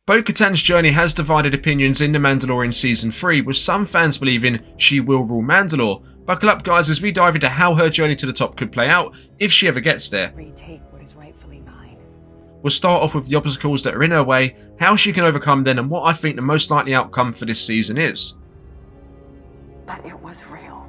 Bo-Katan's journey has divided opinions in The Mandalorian Season 3, with some fans believing she will rule Mandalore. Buckle up guys as we dive into how her journey to the top could play out, if she ever gets there. Retake what is rightfully mine. We'll start off with the obstacles that are in her way, how she can overcome them, and what I think the most likely outcome for this season is. But it was real.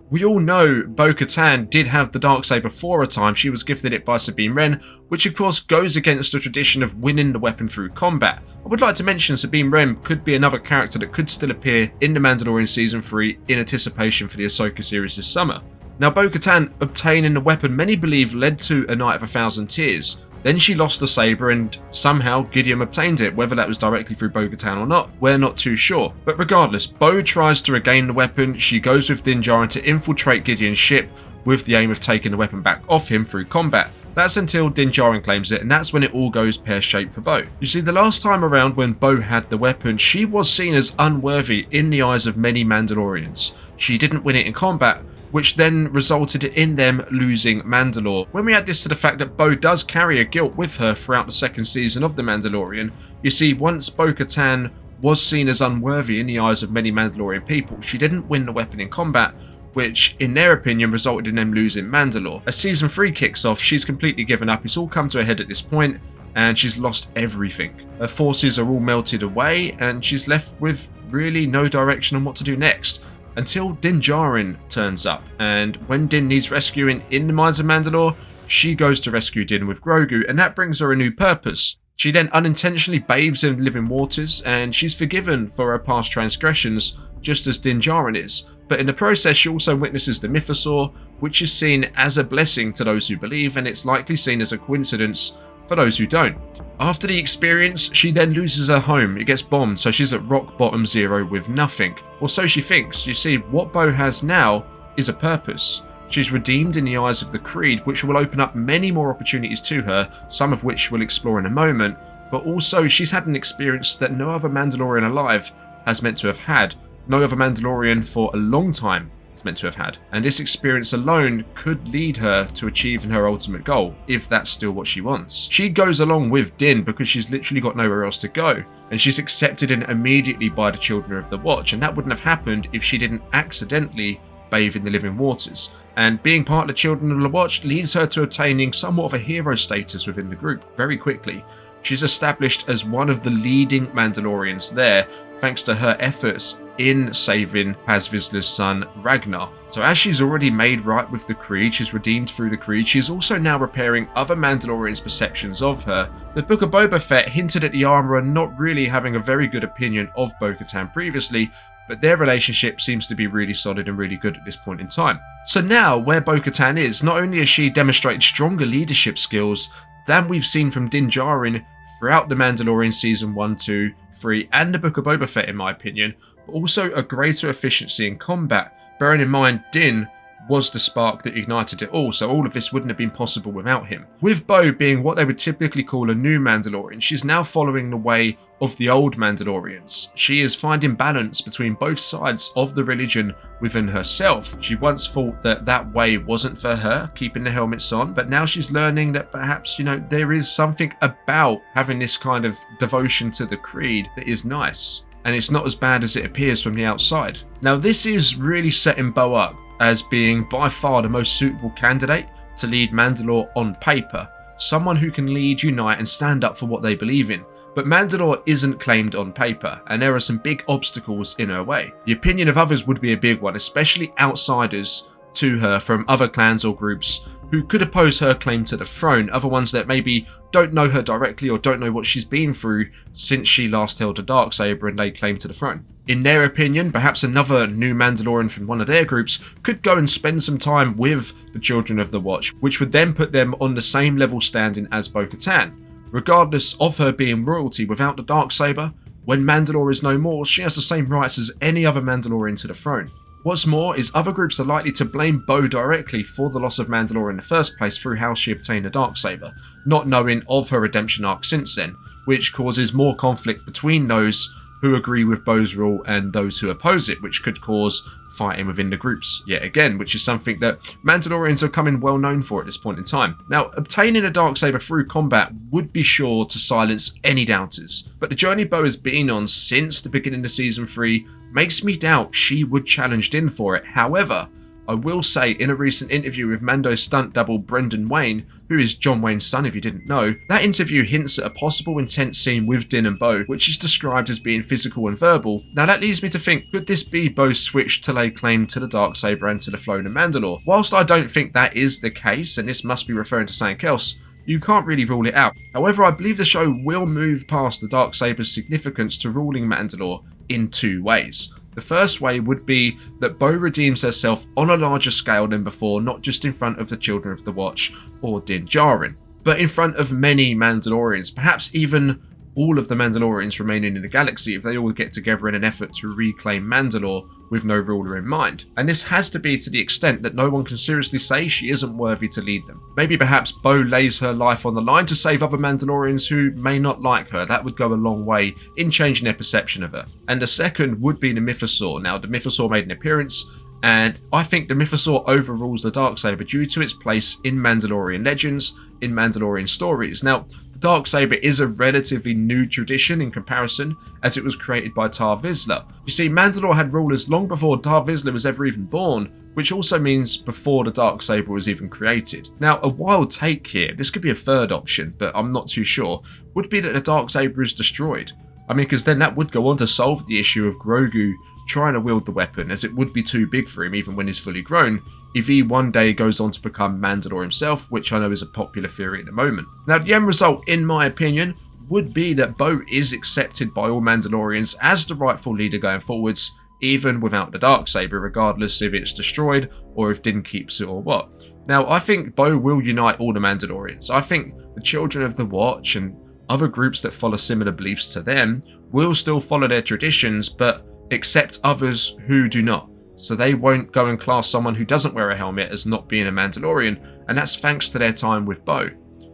We all know Bo-Katan did have the Darksaber for a time. She was gifted it by Sabine Wren, which of course goes against the tradition of winning the weapon through combat. I would like to mention Sabine Wren could be another character that could still appear in The Mandalorian Season 3 in anticipation for the Ahsoka series this summer. Now Bo-Katan obtaining the weapon many believe led to a Night of 1,000 Tears. Then she lost the saber and somehow Gideon obtained it, whether that was directly through Bo-Katan or not, we're not too sure. But regardless, Bo tries to regain the weapon. She goes with Din Djarin to infiltrate Gideon's ship with the aim of taking the weapon back off him through combat. That's until Din Djarin claims it, and that's when it all goes pear-shaped for Bo. You see, the last time around when Bo had the weapon, she was seen as unworthy in the eyes of many Mandalorians. She didn't win it in combat, which then resulted in them losing Mandalore. When we add this to the fact that Bo does carry a guilt with her throughout the second season of The Mandalorian, you see, once Bo-Katan was seen as unworthy in the eyes of many Mandalorian people, she didn't win the weapon in combat, which in their opinion resulted in them losing Mandalore. As season 3 kicks off, she's completely given up. It's all come to a head at this point, and she's lost everything. Her forces are all melted away, and she's left with really no direction on what to do next. Until Din Djarin turns up, and when Din needs rescuing in the mines of Mandalore, she goes to rescue Din with Grogu, and that brings her a new purpose. She then unintentionally bathes in living waters, and she's forgiven for her past transgressions, just as Din Djarin is. But in the process, she also witnesses the Mythosaur, which is seen as a blessing to those who believe, and it's likely seen as a coincidence for those who don't. After the experience, she then loses her home. It gets bombed, so she's at rock bottom zero with nothing. Or so she thinks. You see, what Bo has now is a purpose. She's redeemed in the eyes of the Creed, which will open up many more opportunities to her, some of which we'll explore in a moment, but also she's had an experience that no other Mandalorian alive has meant to have had. No other Mandalorian for a long time meant to have had, and this experience alone could lead her to achieving her ultimate goal, if that's still what she wants. She goes along with Din because she's literally got nowhere else to go, and she's accepted in immediately by the Children of the Watch, and that wouldn't have happened if she didn't accidentally bathe in the living waters. And being part of the Children of the Watch leads her to obtaining somewhat of a hero status within the group very quickly. She's established as one of the leading Mandalorians there, thanks to her efforts in saving Paz Vizsla's son Ragnar. So as she's already made right with the Creed, she's redeemed through the Creed, she's also now repairing other Mandalorians' perceptions of her. The Book of Boba Fett hinted at the Armourer not really having a very good opinion of Bo-Katan previously, but their relationship seems to be really solid and really good at this point in time. So now, where Bo-Katan is, not only has she demonstrated stronger leadership skills than we've seen from Din Djarin throughout The Mandalorian Season 1, 2, 3 and the Book of Boba Fett in my opinion, but also a greater efficiency in combat, bearing in mind Din was the spark that ignited it all, so all of this wouldn't have been possible without him. With Bo being what they would typically call a new Mandalorian, she's now following the way of the old Mandalorians. She is finding balance between both sides of the religion within herself. She once thought that that way wasn't for her, keeping the helmets on, but now she's learning that perhaps, there is something about having this kind of devotion to the Creed that is nice, and it's not as bad as it appears from the outside. Now this is really setting Bo up as being by far the most suitable candidate to lead Mandalore on paper, someone who can lead, unite and stand up for what they believe in. But Mandalore isn't claimed on paper, and there are some big obstacles in her way. The opinion of others would be a big one, especially outsiders to her from other clans or groups who could oppose her claim to the throne, other ones that maybe don't know her directly or don't know what she's been through since she last held a Darksaber and laid claim to the throne. In their opinion, perhaps another new Mandalorian from one of their groups could go and spend some time with the Children of the Watch, which would then put them on the same level standing as Bo-Katan. Regardless of her being royalty without the Darksaber, when Mandalore is no more, she has the same rights as any other Mandalorian to the throne. What's more is other groups are likely to blame Bo directly for the loss of Mandalore in the first place through how she obtained a Darksaber, not knowing of her redemption arc since then, which causes more conflict between those who agree with Bo's rule and those who oppose it, which could cause fighting within the groups yet again, which is something that Mandalorians are becoming well known for at this point in time. Now, obtaining a darksaber through combat would be sure to silence any doubters, but the journey Bo has been on since the beginning of season 3 makes me doubt she would challenge Din for it. However, I will say, in a recent interview with Mando's stunt double Brendan Wayne, who is John Wayne's son if you didn't know, that interview hints at a possible intense scene with Din and Bo, which is described as being physical and verbal. Now that leads me to think, could this be Bo's switch to lay claim to the darksaber and to the throne of Mandalore? Whilst I don't think that is the case, and this must be referring to something else, you can't really rule it out. However, I believe the show will move past the darksaber's significance to ruling Mandalore in 2 ways. The first way would be that Bo redeems herself on a larger scale than before, not just in front of the Children of the Watch or Din Djarin, but in front of many Mandalorians, perhaps even all of the Mandalorians remaining in the galaxy if they all get together in an effort to reclaim Mandalore with no ruler in mind. And this has to be to the extent that no one can seriously say she isn't worthy to lead them. Maybe perhaps Bo lays her life on the line to save other Mandalorians who may not like her. That would go a long way in changing their perception of her. And the second would be the Mythosaur. Now, the Mythosaur made an appearance, and I think the Mythosaur overrules the darksaber due to its place in Mandalorian legends, in Mandalorian stories. Now, the darksaber is a relatively new tradition in comparison, as it was created by Tar Vizsla. You see, Mandalore had rulers long before Tar Vizsla was ever even born, which also means before the darksaber was even created. Now, a wild take here, this could be a third option, but I'm not too sure, would be that the darksaber is destroyed. I mean, because then that would go on to solve the issue of Grogu trying to wield the weapon, as it would be too big for him even when he's fully grown, if he one day goes on to become Mandalore himself, which I know is a popular theory at the moment. Now, the end result, in my opinion, would be that Bo is accepted by all Mandalorians as the rightful leader going forwards, even without the darksaber, regardless if it's destroyed or if Din keeps it or what. Now, I think Bo will unite all the Mandalorians. I think the Children of the Watch and other groups that follow similar beliefs to them will still follow their traditions, but accept others who do not. So they won't go and class someone who doesn't wear a helmet as not being a Mandalorian, and that's thanks to their time with Bo,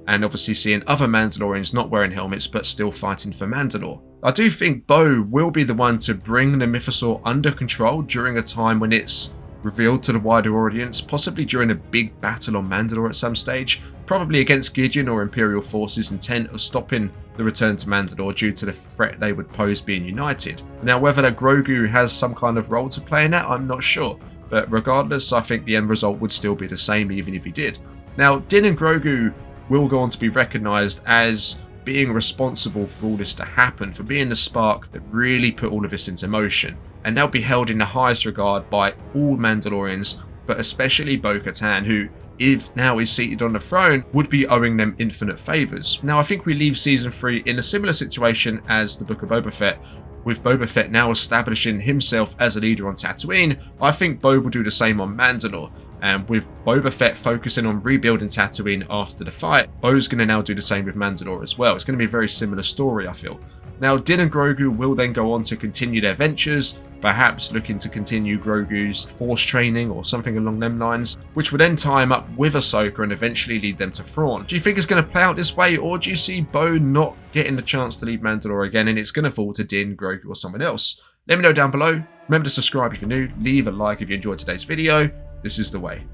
and obviously seeing other Mandalorians not wearing helmets but still fighting for Mandalore. I do think Bo will be the one to bring the Mythosaur under control during a time when it's revealed to the wider audience, possibly during a big battle on Mandalore at some stage, probably against Gideon or Imperial forces intent of stopping the return to Mandalore due to the threat they would pose being united. Now, whether that Grogu has some kind of role to play in that, I'm not sure, but regardless, I think the end result would still be the same even if he did. Now, Din and Grogu will go on to be recognised as being responsible for all this to happen, for being the spark that really put all of this into motion, and they'll be held in the highest regard by all Mandalorians, but especially Bo-Katan, who, if now is seated on the throne, would be owing them infinite favours. Now, I think we leave Season 3 in a similar situation as the Book of Boba Fett, with Boba Fett now establishing himself as a leader on Tatooine. I think Bo will do the same on Mandalore, and with Boba Fett focusing on rebuilding Tatooine after the fight, Bo's going to now do the same with Mandalore as well. It's going to be a very similar story, I feel. Now, Din and Grogu will then go on to continue their ventures, perhaps looking to continue Grogu's force training or something along them lines, which would then tie him up with Ahsoka and eventually lead them to Thrawn. Do you think it's going to play out this way, or do you see Bo not getting the chance to lead Mandalore again and it's going to fall to Din, Grogu or someone else? Let me know down below. Remember to subscribe if you're new, leave a like if you enjoyed today's video. This is the way.